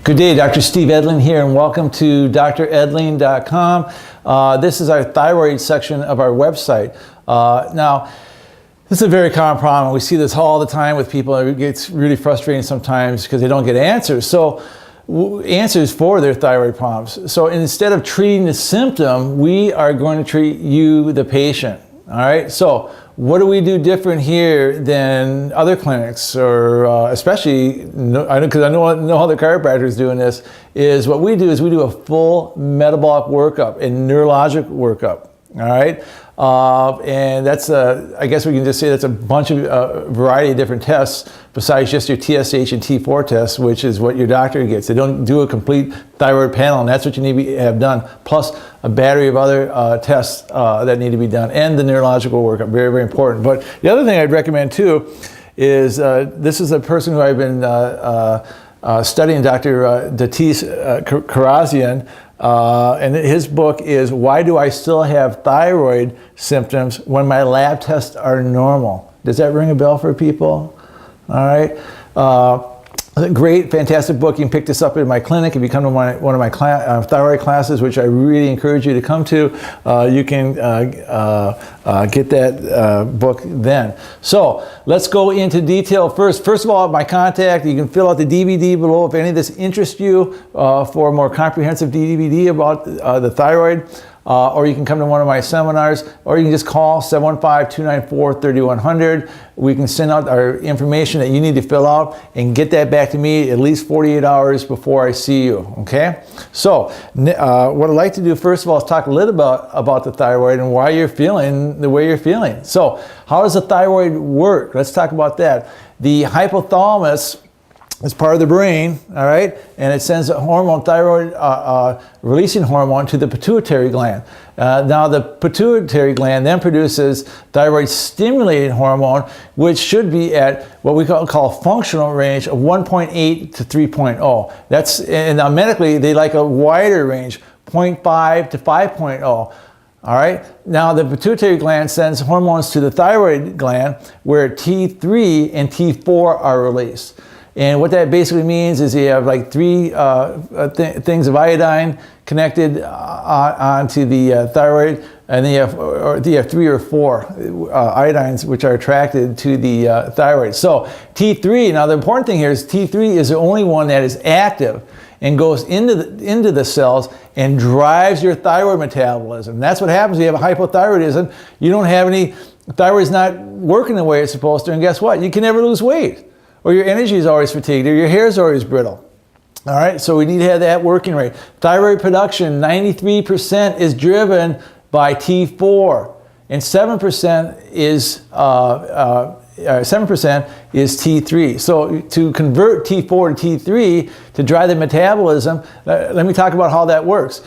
Good day, Dr. Steve Edling here, and welcome to dredling.com. This is our thyroid section of our website. Now, this is a very common problem. We see this all the time with people. It gets really frustrating sometimes because they don't get answers. So, answers for their thyroid problems. So, instead of treating the symptom, we are going to treat you, the patient. All right. So, what do we do different here than other clinics, or especially, because I know other chiropractors doing this, is what we do is we do a full metabolic workup and neurologic workup. All right. And that's I guess we can just say that's a bunch of variety of different tests besides just your TSH and T4 tests, which is what your doctor gets. They don't do a complete thyroid panel, and that's what you need to have done, plus a battery of other tests that need to be done, and the neurological workup, very, very important. But the other thing I'd recommend too is this is a person who I've been studying, Dr. Datis Karazian, and his book is Why Do I Still Have Thyroid Symptoms When My Lab Tests Are Normal? Does that ring a bell for people? All right. Great, fantastic book. You can pick this up in my clinic. If you come to one of my thyroid classes, which I really encourage you to come to, you can get that book then. So let's go into detail first. First of all, my contact, you can fill out the DVD below if any of this interests you for a more comprehensive DVD about the thyroid. Or you can come to one of my seminars, or you can just call 715-294-3100. We can send out our information that you need to fill out and get that back to me at least 48 hours before I see you, okay? So, what I'd like to do first of all is talk a little about the thyroid and why you're feeling the way you're feeling. So, how does the thyroid work? Let's talk about that. The hypothalamus is part of the brain, all right, and it sends a hormone, thyroid releasing hormone, to the pituitary gland. Now the pituitary gland then produces thyroid stimulating hormone, which should be at what we call functional range of 1.8 to 3.0. That's, and now medically they like a wider range, 0.5 to 5.0. All right. Now the pituitary gland sends hormones to the thyroid gland, where T3 and T4 are released. And what that basically means is you have like three things of iodine connected onto the thyroid, and then you have three or four iodines which are attracted to the thyroid. So T3, now the important thing here is T3 is the only one that is active and goes into the cells and drives your thyroid metabolism. That's what happens when you have a hypothyroidism. You don't have any, thyroid's not working the way it's supposed to, and guess what? You can never lose weight. Or your energy is always fatigued, or your hair is always brittle. All right, so we need to have that working rate. Thyroid production, 93% is driven by T4, and 7% is T3. So to convert T4 to T3 to drive the metabolism, let me talk about how that works.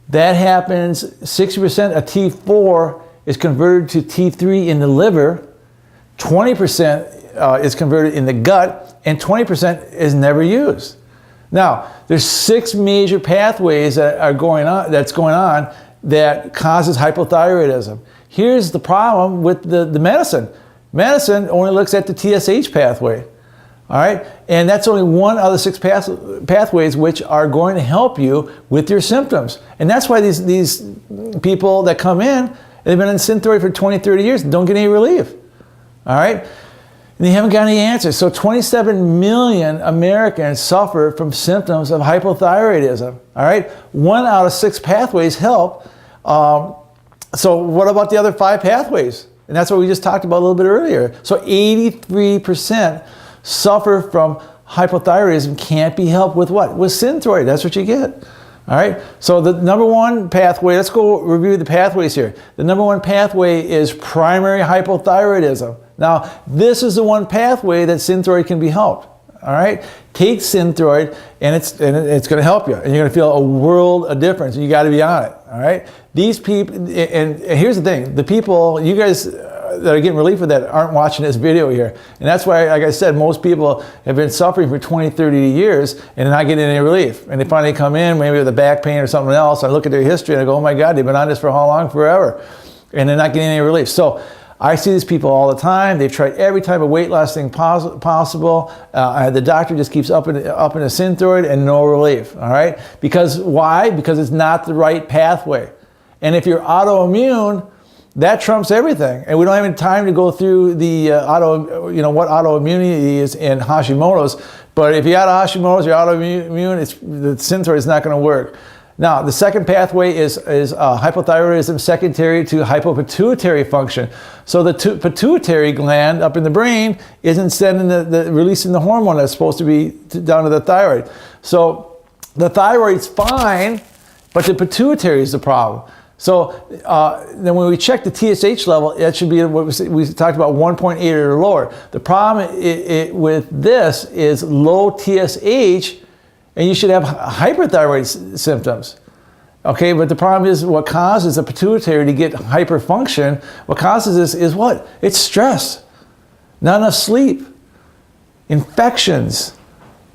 That happens, 60% of T4 is converted to T3 in the liver, 20% is converted in the gut, and 20% is never used. Now, there's 6 major pathways that's going on that causes hypothyroidism. Here's the problem with the medicine. Medicine only looks at the TSH pathway. All right, and that's only one out of the 6 pathways which are going to help you with your symptoms. And that's why these people that come in, they've been in Synthroid for 20, 30 years and don't get any relief. All right. And they haven't got any answers. So 27 million Americans suffer from symptoms of hypothyroidism. All right, 1 out of 6 pathways help. So what about the other 5 pathways? And that's what we just talked about a little bit earlier. So 83% suffer from hypothyroidism, can't be helped with what? With Synthroid. That's what you get. All right, so the number 1 pathway, let's go review the pathways here. The number 1 pathway is primary hypothyroidism. Now, this is the one pathway that Synthroid can be helped. All right, take Synthroid, and it's going to help you, and you're going to feel a world of difference. And you got to be on it. All right, these people, and here's the thing: the people, you guys that are getting relief with that aren't watching this video here, and that's why, like I said, most people have been suffering for 20, 30 years and not getting any relief. And they finally come in, maybe with a back pain or something else. I look at their history and I go, "Oh my God, they've been on this for how long? Forever," and they're not getting any relief. So I see these people all the time. They've tried every type of weight loss thing possible. The doctor just keeps upping the Synthroid and no relief, all right? Because why? Because it's not the right pathway. And if you're autoimmune, that trumps everything. And we don't have any time to go through the what autoimmunity is in Hashimoto's. But if you got Hashimoto's, you're autoimmune, the Synthroid is not going to work. Now, the second pathway is hypothyroidism secondary to hypopituitary function. So the pituitary gland up in the brain isn't sending releasing the hormone that's supposed to be down to the thyroid. So the thyroid's fine, but the pituitary is the problem. So then when we check the TSH level, that should be what we talked about, 1.8 or lower. The problem with this is low TSH, and you should have hyperthyroid symptoms. Okay, but the problem is what causes the pituitary to get hyperfunction, what causes this is what? It's stress, not enough sleep, infections,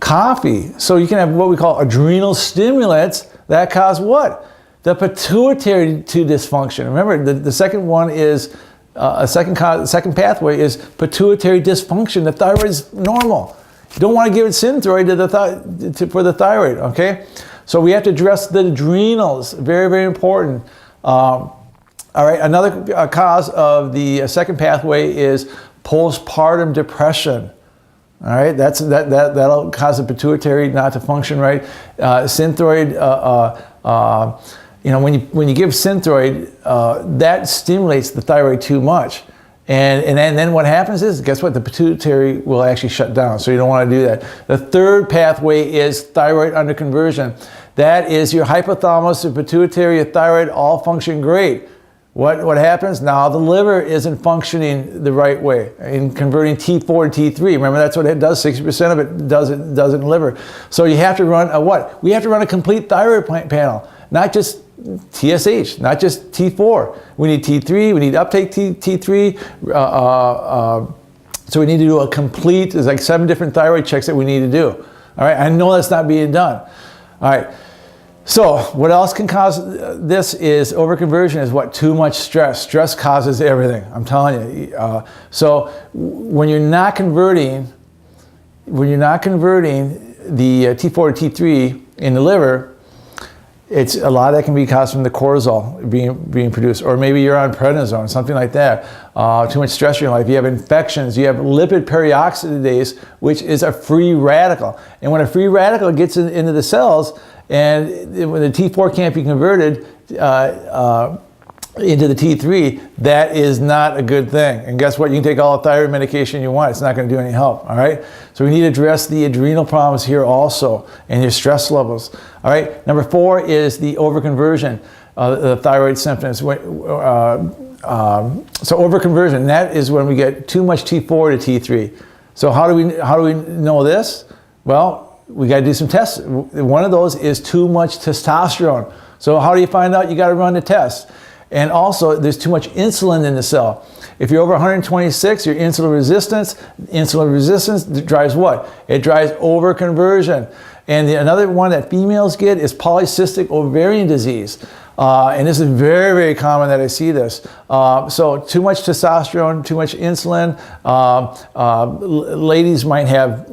coffee. So you can have what we call adrenal stimulants that cause what? The pituitary to dysfunction. Remember, the second one is, second pathway is pituitary dysfunction. The thyroid is normal. You don't want to give it Synthroid for the thyroid, okay? So we have to address the adrenals, very, very important. All right, another cause of the second pathway is postpartum depression. All right, that'll cause the pituitary not to function right. Synthroid, when you give Synthroid, that stimulates the thyroid too much. And then what happens is, guess what? The pituitary will actually shut down. So you don't want to do that. The third pathway is thyroid underconversion. That is your hypothalamus, your pituitary, your thyroid all function great. What happens? Now the liver isn't functioning the right way in converting T4 to T3. Remember, that's what it does. 60% of it does in the liver. So you have to run a what? We have to run a complete thyroid panel, not just TSH, not just T4. We need T3, we need uptake T3. So we need to do a complete, there's like 7 different thyroid checks that we need to do. All right, I know that's not being done. All right, so what else can cause this is overconversion is what? Too much stress. Stress causes everything, I'm telling you. So when you're not converting the T4 to T3 in the liver, it's a lot of that can be caused from the cortisol being produced, or maybe you're on prednisone, something like that. Too much stress in your life. You have infections. You have lipid peroxidase, which is a free radical. And when a free radical gets into the cells, and when the T4 can't be converted into the T3, that is not a good thing. And guess what? You can take all the thyroid medication you want. It's not going to do any help, all right? So we need to address the adrenal problems here also, and your stress levels, all right? Number 4 is the overconversion, the thyroid symptoms. So overconversion, that is when we get too much T4 to T3. So how do we know this? Well, we got to do some tests. One of those is too much testosterone. So how do you find out? You got to run the test. And also, there's too much insulin in the cell. If you're over 126, your insulin resistance drives what? It drives overconversion. And another one that females get is polycystic ovarian disease. And this is very, very common that I see this. So too much testosterone, too much insulin. Ladies might have,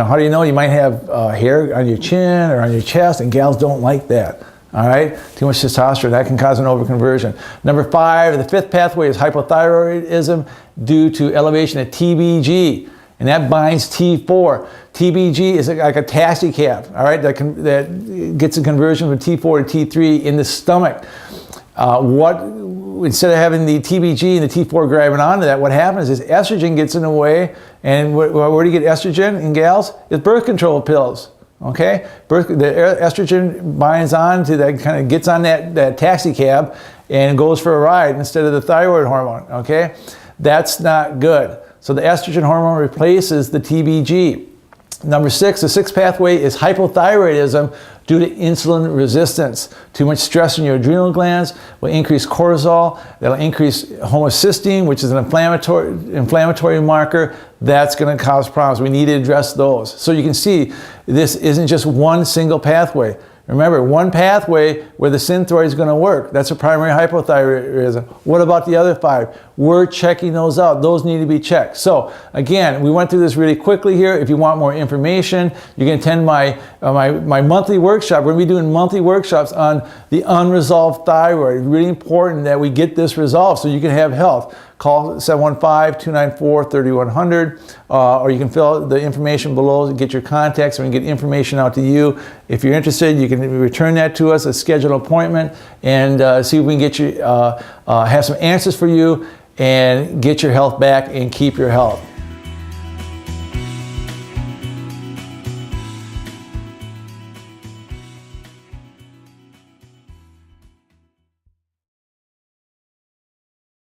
how do you know? You might have hair on your chin or on your chest, and gals don't like that. All right, too much testosterone, that can cause an overconversion. Number 5, the 5th pathway is hypothyroidism due to elevation of TBG, and that binds T4. TBG is like a taxi cab, all right, that gets a conversion from T4 to T3 in the stomach. Instead of having the TBG and the T4 grabbing onto that, what happens is estrogen gets in the way, and where do you get estrogen in gals? It's birth control pills. Okay, the estrogen binds on to that, kind of gets on that taxi cab and goes for a ride instead of the thyroid hormone. Okay, that's not good. So the estrogen hormone replaces the TBG. Number 6, the 6th pathway is hypothyroidism due to insulin resistance. Too much stress in your adrenal glands will increase cortisol. That'll increase homocysteine, which is an inflammatory marker. That's going to cause problems. We need to address those. So you can see this isn't just one single pathway. Remember, one pathway where the synthroid is going to work. That's a primary hypothyroidism. What about the other 5? We're checking those out. Those need to be checked. So again, we went through this really quickly here. If you want more information, you can attend my monthly workshop. We're going to be doing monthly workshops on the unresolved thyroid. Really important that we get this resolved so you can have health. Call 715-294-3100, or you can fill out the information below and get your contacts, and we can get information out to you. If you're interested, you can return that to us, schedule an appointment, and see if we can get you, have some answers for you and get your health back and keep your health.